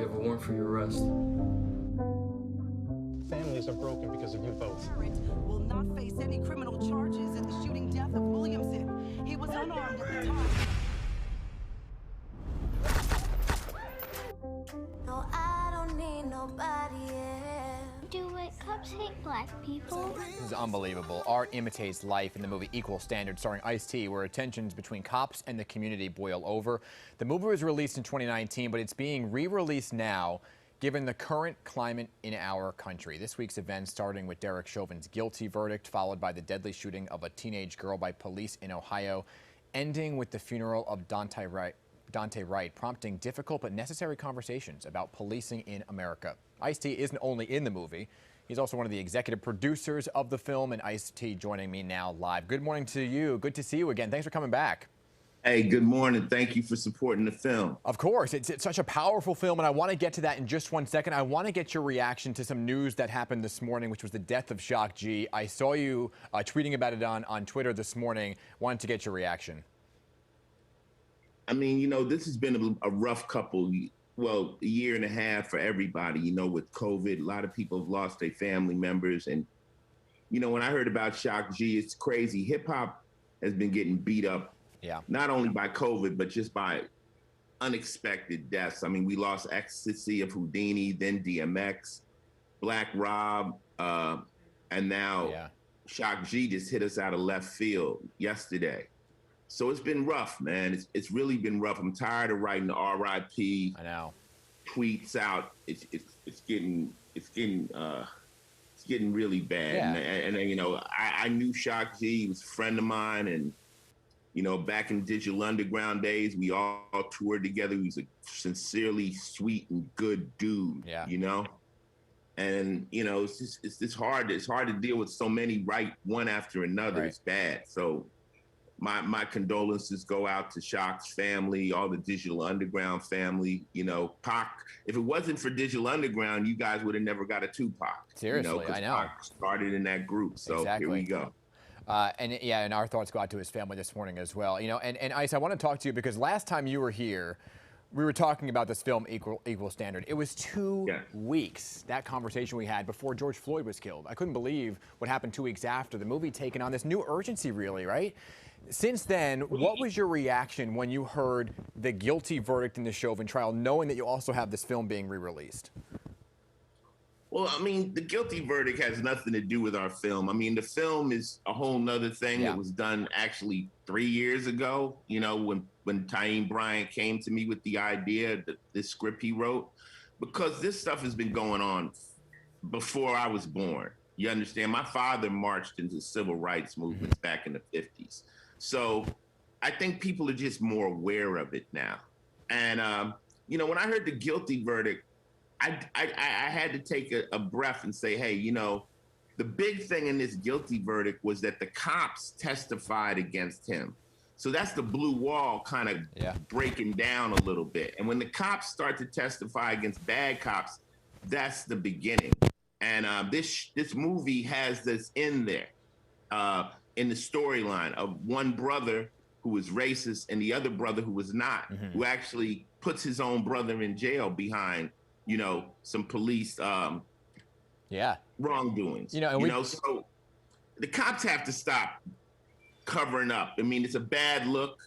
have a warrant for your arrest. Families are broken because of you both. Will not face any criminal charges in the shooting death of Williamson. He was unarmed at the time. No, I don't need nobody else. Do white cops hate black people? This is unbelievable. Art imitates life in the movie Equal Standard, starring Ice-T, where tensions between cops and the community boil over. The movie was released in 2019, but it's being re-released now, given the current climate in our country. This week's event starting with Derek Chauvin's guilty verdict, followed by the deadly shooting of a teenage girl by police in Ohio, ending with the funeral of Dante Wright, prompting difficult but necessary conversations about policing in America. Ice-T isn't only in the movie, he's also one of the executive producers of the film, and Ice-T joining me now live. Good morning to you. Good to see you again. Thanks for coming back. Hey, good morning. Thank you for supporting the film. Of course. It's such a powerful film, and I want to get to that in just 1 second. I want to get your reaction to some news that happened this morning, which was the death of Shock G. I saw you tweeting about it on Twitter this morning. Wanted to get your reaction. I mean, you know, this has been a rough a year and a half for everybody, you know, with COVID. A lot of people have lost their family members. And, you know, when I heard about Shock G, it's crazy. Hip hop has been getting beat up. Yeah. Not only by COVID, but just by unexpected deaths. I mean, we lost Ecstasy of Houdini, then DMX, Black Rob, and now Shock G just hit us out of left field yesterday. So it's been rough, man. It's really been rough. I'm tired of writing the RIP tweets out. It's getting really bad. Yeah. And you know, I knew Shock G. He was a friend of mine, and you know, back in Digital Underground days, we all toured together. He was a sincerely sweet and good dude. Yeah. You know, and you know, it's just hard. It's hard to deal with so many right one after another. Right. It's bad. So my condolences go out to Shock's family, all the Digital Underground family. You know, Pac. If it wasn't for Digital Underground, you guys would have never got a Tupac. Seriously, you know, I know. Pac started in that group. So Here we go. And our thoughts go out to his family this morning as well. You know, and Ice, I want to talk to you because last time you were here, we were talking about this film, Equal Standard. It was 2 weeks, that conversation we had before George Floyd was killed. I couldn't believe what happened 2 weeks after the movie, taking on this new urgency, really, right? Since then, what was your reaction when you heard the guilty verdict in the Chauvin trial, knowing that you also have this film being re-released? Well, I mean, the guilty verdict has nothing to do with our film. I mean, the film is a whole nother thing. It was done actually 3 years ago, you know, when Taheim Bryan came to me with the idea, this script he wrote, because this stuff has been going on before I was born. You understand? My father marched into civil rights movements back in the 50s. So I think people are just more aware of it now. And, you know, when I heard the guilty verdict, I had to take a breath and say, hey, you know, the big thing in this guilty verdict was that the cops testified against him. So that's the blue wall kind of breaking down a little bit. And when the cops start to testify against bad cops, that's the beginning. And this movie has this in there, in the storyline of one brother who was racist and the other brother who was not, who actually puts his own brother in jail behind, you know, some police wrongdoings. You know, so the cops have to stop covering up. I mean, it's a bad look,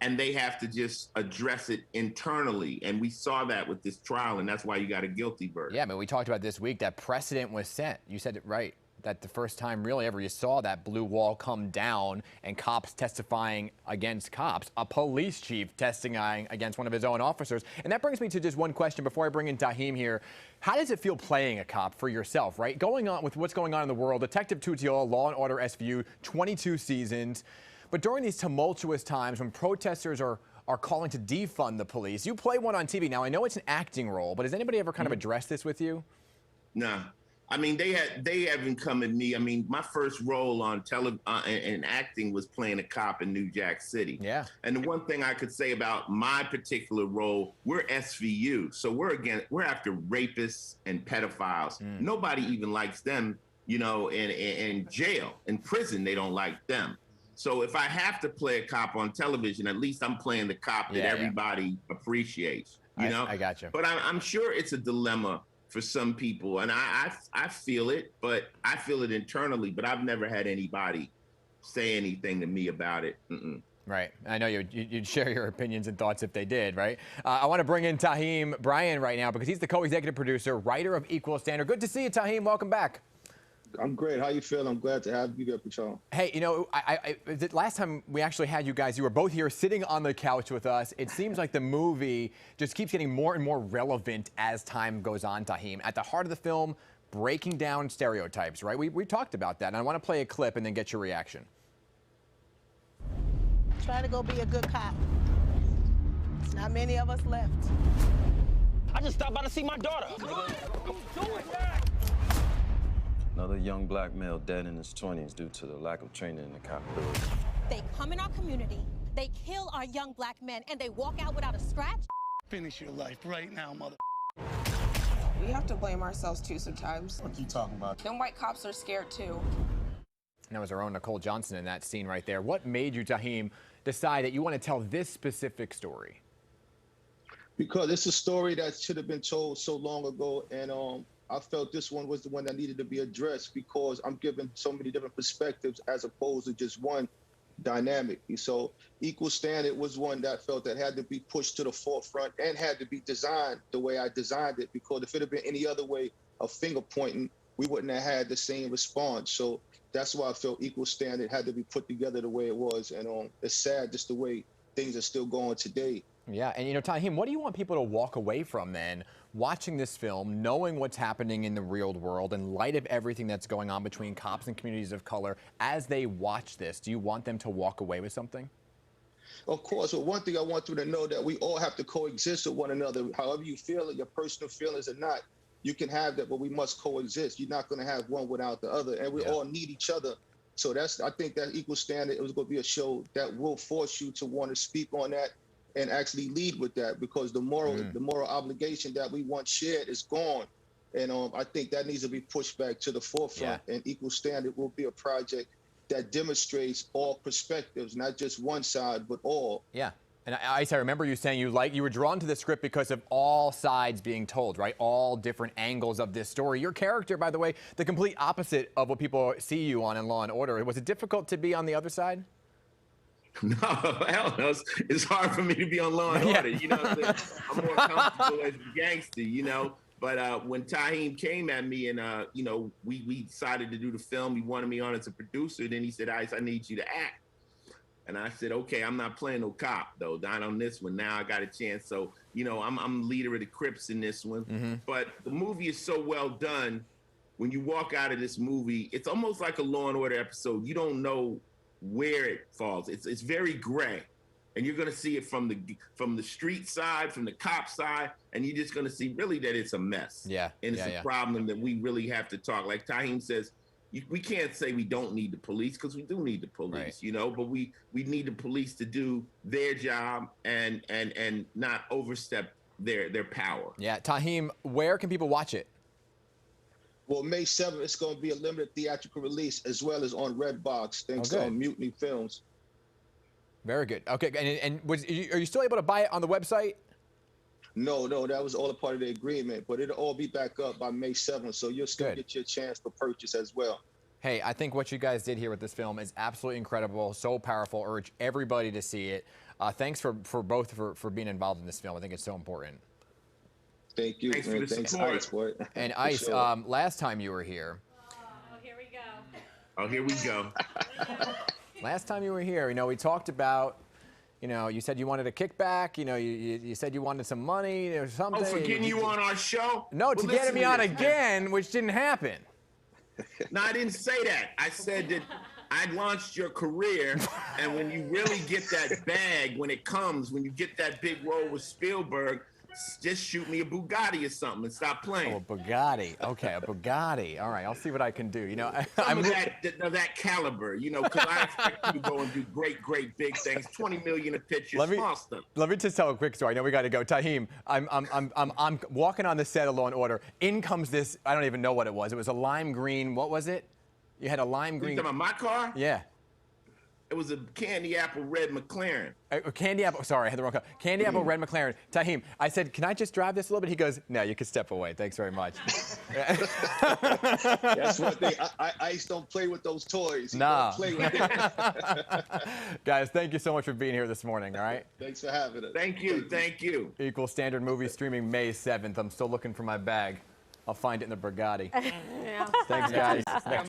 and they have to just address it internally. And we saw that with this trial, and that's why you got a guilty verdict. Yeah, but we talked about this week that precedent was set. You said it right. That the first time really ever you saw that blue wall come down and cops testifying against cops, a police chief testifying against one of his own officers. And that brings me to just one question before I bring in Taheim here. How does it feel playing a cop for yourself, right? Going on with what's going on in the world, Detective Tutio, Law & Order SVU, 22 seasons. But during these tumultuous times when protesters are calling to defund the police, you play one on TV. Now, I know it's an acting role, but has anybody ever kind of addressed this with you? No. I mean, they haven't come at me. I mean, my first role on in acting was playing a cop in New Jack City. Yeah. And the one thing I could say about my particular role, we're SVU, so we're after rapists and pedophiles. Nobody even likes them, you know, in jail, in prison. They don't like them. So if I have to play a cop on television, at least I'm playing the cop that everybody appreciates. You know, I got you. But I'm sure it's a dilemma for some people, and I feel it, but I feel it internally. But I've never had anybody say anything to me about it. Right. I know you'd share your opinions and thoughts if they did, right? I want to bring in Taheim Bryan right now because he's the co-executive producer, writer of Equal Standard. Good to see you, Taheim. Welcome back. I'm great. How you feel? I'm glad to have you here, Patron. Hey, you know, the last time we actually had you guys, you were both here sitting on the couch with us. It seems like the movie just keeps getting more and more relevant as time goes on, Taheim. At the heart of the film, breaking down stereotypes, right? We talked about that, and I want to play a clip and then get your reaction. Try to go be a good cop. There's not many of us left. I just stopped by to see my daughter. Another young black male dead in his 20s due to the lack of training in the cop building. They come in our community, they kill our young black men, and they walk out without a scratch? Finish your life right now, mother. We have to blame ourselves too sometimes. What you talking about? Them white cops are scared too. And that was our own Nicole Johnson in that scene right there. What made you, Taheim, decide that you want to tell this specific story? Because it's a story that should have been told so long ago, and I felt this one was the one that needed to be addressed because I'm giving so many different perspectives as opposed to just one dynamic. So Equal Standard was one that felt that had to be pushed to the forefront and had to be designed the way I designed it, because if it had been any other way of finger pointing, we wouldn't have had the same response. So that's why I felt Equal Standard had to be put together the way it was. And it's sad just the way things are still going today. Yeah, and you know, Taheim, what do you want people to walk away from then, watching this film, knowing what's happening in the real world in light of everything that's going on between cops and communities of color? As they watch this, do you want them to walk away with something? Of course. Well, one thing I want them to know that we all have to coexist with one another. However you feel it, your personal feelings or not, you can have that, but we must coexist. You're not going to have one without the other, and we all need each other. So I think that Equal Standard, it was going to be a show that will force you to want to speak on that and actually lead with that, because the moral obligation that we once shared is gone. And I think that needs to be pushed back to the forefront. And Equal Standard will be a project that demonstrates all perspectives, not just one side, but all. Yeah. And I remember you saying you were drawn to the script because of all sides being told, right? All different angles of this story. Your character, by the way, the complete opposite of what people see you on in Law & Order. Was it difficult to be on the other side? No, hell no. It's hard for me to be on Law & Order. You know, I'm more comfortable as a gangster, you know. But when Taheim came at me and, you know, we decided to do the film, he wanted me on as a producer. Then he said, Ice, I need you to act. And I said, okay, I'm not playing no cop, though, not on this one. Now I got a chance. So, you know, I'm leader of the Crips in this one. But the movie is so well done. When you walk out of this movie, it's almost like a Law & Order episode. You don't know where it falls. It's very gray. And you're going to see it from the street side, from the cop side, and you're just going to see really that it's a mess. Yeah. And it's a problem that we really have to talk. Like Taheim says, we can't say we don't need the police, because we do need the police, you know, but we need the police to do their job and not overstep their power. Yeah. Taheim, where can people watch it? Well, May 7th, it's going to be a limited theatrical release, as well as on Redbox, thanks to Mutiny Films. Very good. Okay, and are you still able to buy it on the website? No, that was all a part of the agreement, but it'll all be back up by May 7th, so you'll still get your chance for purchase as well. Hey, I think what you guys did here with this film is absolutely incredible, so powerful. Urge everybody to see it. Thanks for both for being involved in this film. I think it's so important. Thank you. Thanks for the support. Ice, boy. And Ice, last time you were here. Oh, here we go. Oh, here we go. Last time you were here, you know, we talked about, you know, you said you wanted a kickback. You know, you said you wanted some money or something. Oh, for getting you on our show? No, to get me on again, which didn't happen. No, I didn't say that. I said that I launched your career, and when you really get that bag, when it comes, when you get that big role with Spielberg, just shoot me a Bugatti or something and stop playing. Oh, a Bugatti. Okay, a Bugatti. All right, I'll see what I can do. You know, I'm that caliber. You know, because I expect you to go and do great big things. 20 million a picture, small stuff. Let me just tell a quick story. I know we got to go. Taheim, I'm walking on the set of Law & Order. In comes this. I don't even know what it was. It was a lime green. What was it? You had a lime green. You talking about my car? Yeah. It was a candy apple red McLaren. Candy apple, sorry, I had the wrong color. Candy apple red McLaren. Taheim, I said, can I just drive this a little bit? He goes, no, you can step away. Thanks very much. That's one thing. Ice don't play with those toys. He nah. don't play with it. Guys, thank you so much for being here this morning, all right? Thanks for having us. Thank you, thank you. Equal Standard movie streaming May 7th. I'm still looking for my bag. I'll find it in the Bugatti. Yeah. Thanks, guys.